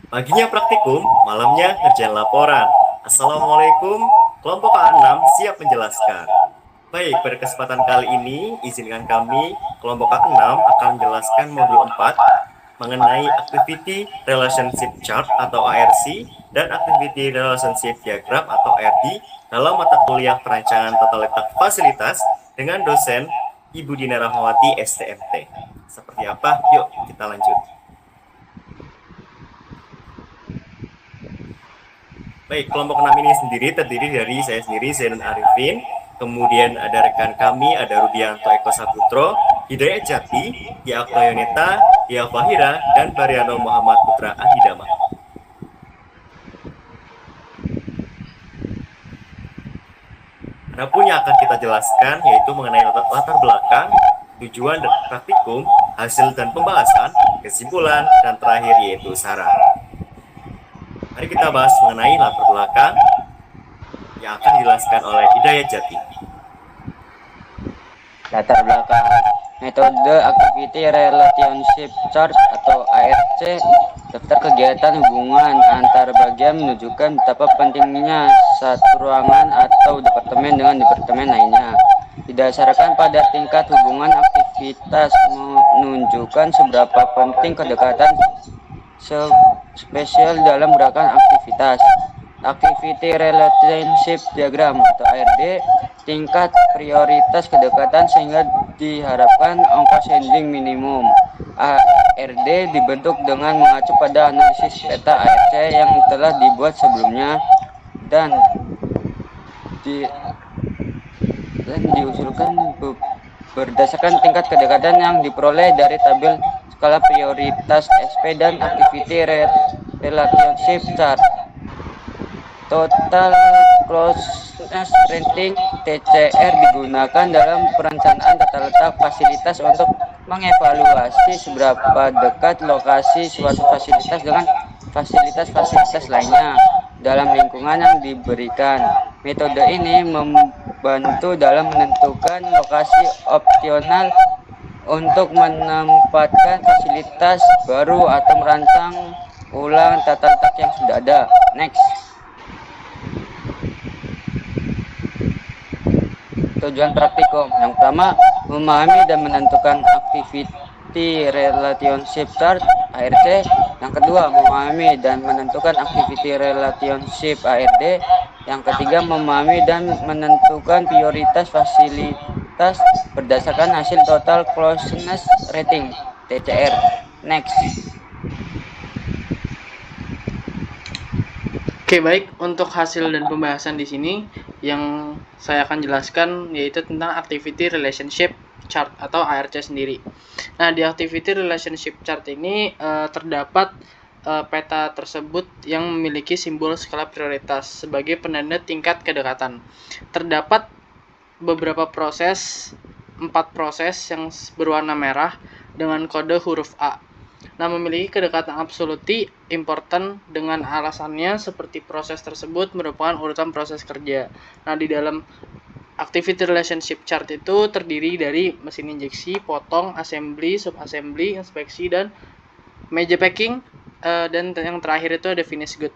Paginya praktikum, malamnya ngerjain laporan. Assalamualaikum, kelompok A6 siap menjelaskan. Baik, pada kesempatan kali ini, izinkan kami, kelompok A6 akan menjelaskan modul 4 mengenai Activity Relationship Chart atau ARC dan Activity Relationship Diagram atau ARD dalam mata kuliah perancangan tata letak fasilitas dengan dosen Ibu Dina Rahmawati STMT. Seperti apa? Yuk kita lanjut. Baik, kelompok 6 ini sendiri terdiri dari saya sendiri, Zainun Arifin, kemudian ada rekan kami, ada Rudianto Eko Saputro, Hidayat Jati, Dia Oktoyoneta, Dia Fahira, dan Bariano Muhammad Putra Ahidama. Adapun yang akan kita jelaskan yaitu mengenai latar belakang, tujuan dan praktikum, hasil dan pembahasan, kesimpulan, dan terakhir yaitu saran. Mari kita bahas mengenai latar belakang yang akan dijelaskan oleh Hidayat Jati. Latar belakang metode Activity Relationship Chart atau ARC. Daftar kegiatan hubungan antar bagian menunjukkan betapa pentingnya satu ruangan atau departemen dengan departemen lainnya. Didasarkan pada tingkat hubungan aktivitas menunjukkan seberapa penting kedekatan spesial dalam gerakan aktivitas. Activity Relationship Diagram atau ARD, tingkat prioritas kedekatan sehingga diharapkan ongkos handling minimum. ARD dibentuk dengan mengacu pada analisis peta ARC yang telah dibuat sebelumnya dan diusulkan berdasarkan tingkat kedekatan yang diperoleh dari tabel skala prioritas SP dan Activity Relationship Chart. Total Closeness Rating TCR digunakan dalam perencanaan tata letak fasilitas untuk mengevaluasi seberapa dekat lokasi suatu fasilitas dengan fasilitas-fasilitas lainnya dalam lingkungan yang diberikan. Metode ini membantu dalam menentukan lokasi optimal untuk menempatkan fasilitas baru atau merancang ulang tata letak yang sudah ada. Next. Tujuan praktikum yang pertama, memahami dan menentukan Activity Relationship Chart ARC. Yang kedua, memahami dan menentukan Activity Relationship ARD. Yang ketiga, memahami dan menentukan prioritas fasilitas berdasarkan hasil Total Closeness Rating TCR. Next. Oke, baik. Untuk hasil dan pembahasan di sini yang saya akan jelaskan yaitu tentang Activity Relationship Chart atau ARC sendiri. Nah, di Activity Relationship Chart ini terdapat peta tersebut yang memiliki simbol skala prioritas sebagai penanda tingkat kedekatan. Terdapat beberapa proses, 4 proses yang berwarna merah dengan kode huruf A. Nah, memiliki kedekatan absoluti important dengan alasannya seperti proses tersebut merupakan urutan proses kerja. Nah, di dalam Activity Relationship Chart itu terdiri dari mesin injeksi, potong, assembly, subassembly, inspeksi, dan meja packing, dan yang terakhir itu ada finish good.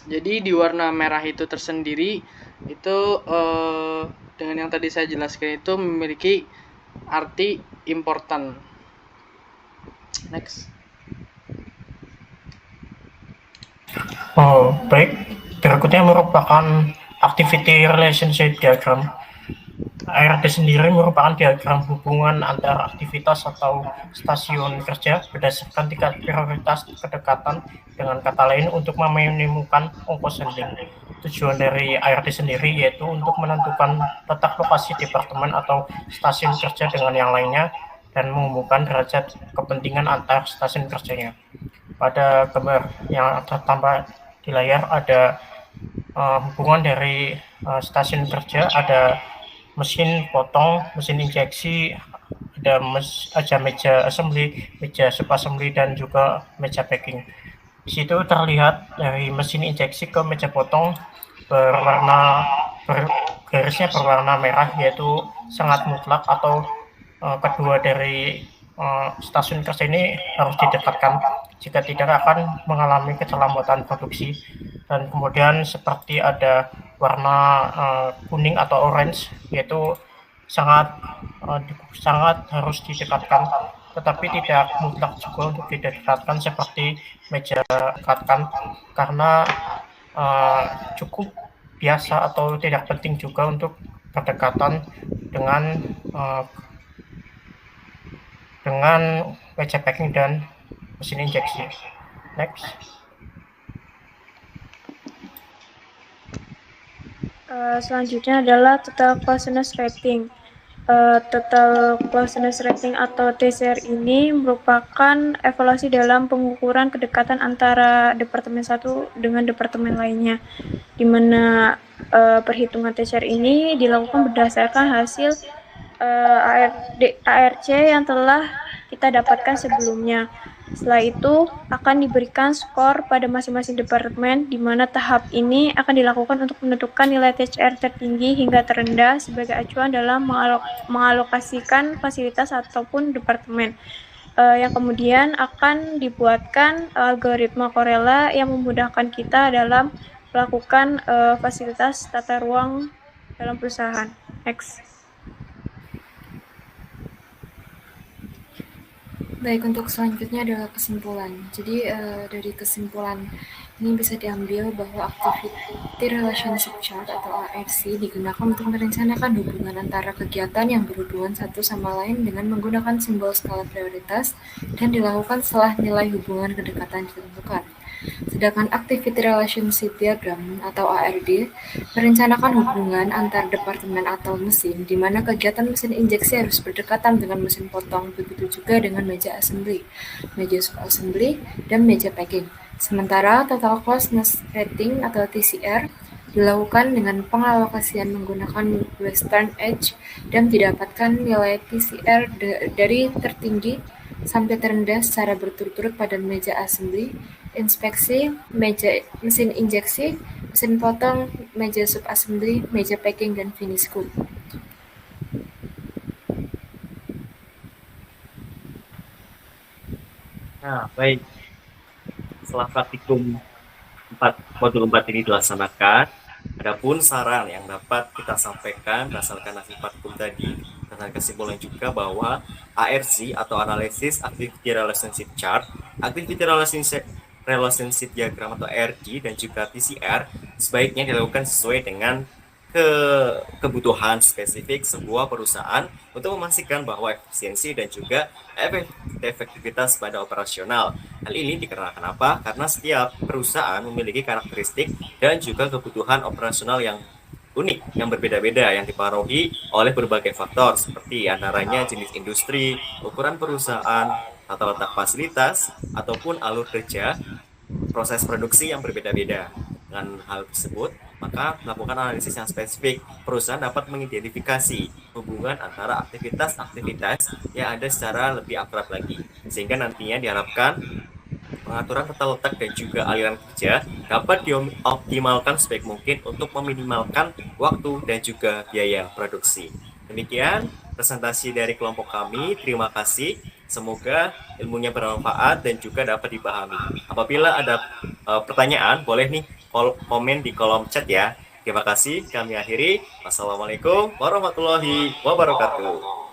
Jadi di warna merah itu tersendiri itu dengan yang tadi saya jelaskan itu memiliki arti important. Next. Oh, baik. Berikutnya merupakan Activity Relationship Diagram. ARD sendiri merupakan diagram hubungan antar aktivitas atau stasiun kerja berdasarkan tingkat prioritas kedekatan, dengan kata lain untuk menemukan ongkos handling. Tujuan dari ARD sendiri yaitu untuk menentukan letak lokasi departemen atau stasiun kerja dengan yang lainnya dan mengumumkan derajat kepentingan antar stasiun kerjanya. Pada gambar yang tertampak di layar ada hubungan dari stasiun kerja, ada mesin potong, mesin injeksi, ada meja assembly, meja subassembly, dan juga meja packing. Di situ terlihat dari mesin injeksi ke meja potong garisnya berwarna merah, yaitu sangat mutlak atau kedua dari stasiun kerja ini harus didekatkan. jika tidak akan mengalami keterlambatan produksi. Dan kemudian seperti ada warna kuning atau orange, yaitu sangat sangat harus didekatkan, tetapi tidak mutlak juga untuk tidak didekatkan seperti meja dekatkan, karena cukup biasa atau tidak penting juga untuk berdekatan dengan meja packing dan mesin injeksi. Next. Selanjutnya adalah total closeness rating. Total closeness rating atau TCR ini merupakan evaluasi dalam pengukuran kedekatan antara departemen satu dengan departemen lainnya, di mana perhitungan TCR ini dilakukan berdasarkan hasil ARC yang telah kita dapatkan sebelumnya. Setelah itu akan diberikan skor pada masing-masing departemen, di mana tahap ini akan dilakukan untuk menentukan nilai TCR tertinggi hingga terendah sebagai acuan dalam mengalokasikan fasilitas ataupun departemen. Yang kemudian akan dibuatkan algoritma Corella yang memudahkan kita dalam melakukan fasilitas tata ruang dalam perusahaan. Next. Baik, untuk selanjutnya adalah kesimpulan. Jadi dari kesimpulan ini bisa diambil bahwa Activity Relationship Chart atau ARC digunakan untuk merencanakan hubungan antara kegiatan yang berhubungan satu sama lain dengan menggunakan simbol skala prioritas dan dilakukan setelah nilai hubungan kedekatan ditentukan. Sedangkan Activity Relationship Diagram atau ARD merencanakan hubungan antar departemen atau mesin, di mana kegiatan mesin injeksi harus berdekatan dengan mesin potong, begitu juga dengan meja assembly, meja sub-assembly, dan meja packing. Sementara Total Closeness Rating atau TCR dilakukan dengan pengalokasian menggunakan Western Edge dan didapatkan nilai TCR dari tertinggi sampai terendah secara berturut-turut pada meja assembly, inspeksi, mesin injeksi, mesin potong, meja sub-assembly, meja packing, dan finish good. Nah, baik. Setelah praktikum modul 4 ini dilaksanakan, adapun saran yang dapat kita sampaikan berdasarkan hasil praktikum tadi, dan kesimpulan juga bahwa ARC atau Analysis Activity Relationship Chart, Activity Relationship Diagram atau ARD, dan juga TCR sebaiknya dilakukan sesuai dengan kebutuhan spesifik sebuah perusahaan untuk memastikan bahwa efisiensi dan juga efektivitas pada operasional. Hal ini dikarenakan apa? Karena setiap perusahaan memiliki karakteristik dan juga kebutuhan operasional yang unik, yang berbeda-beda, yang dipengaruhi oleh berbagai faktor seperti antaranya jenis industri, ukuran perusahaan, tata letak fasilitas, ataupun alur kerja, proses produksi yang berbeda-beda. Dengan hal tersebut, maka melakukan analisis yang spesifik, perusahaan dapat mengidentifikasi hubungan antara aktivitas-aktivitas yang ada secara lebih akrab lagi, sehingga nantinya diharapkan pengaturan tata letak dan juga aliran kerja dapat dioptimalkan sebaik mungkin untuk meminimalkan waktu dan juga biaya produksi. Demikian presentasi dari kelompok kami. Terima kasih. Semoga ilmunya bermanfaat dan juga dapat dipahami. Apabila ada pertanyaan, boleh nih komen di kolom chat ya. Terima kasih. Kami akhiri. Wassalamualaikum warahmatullahi wabarakatuh.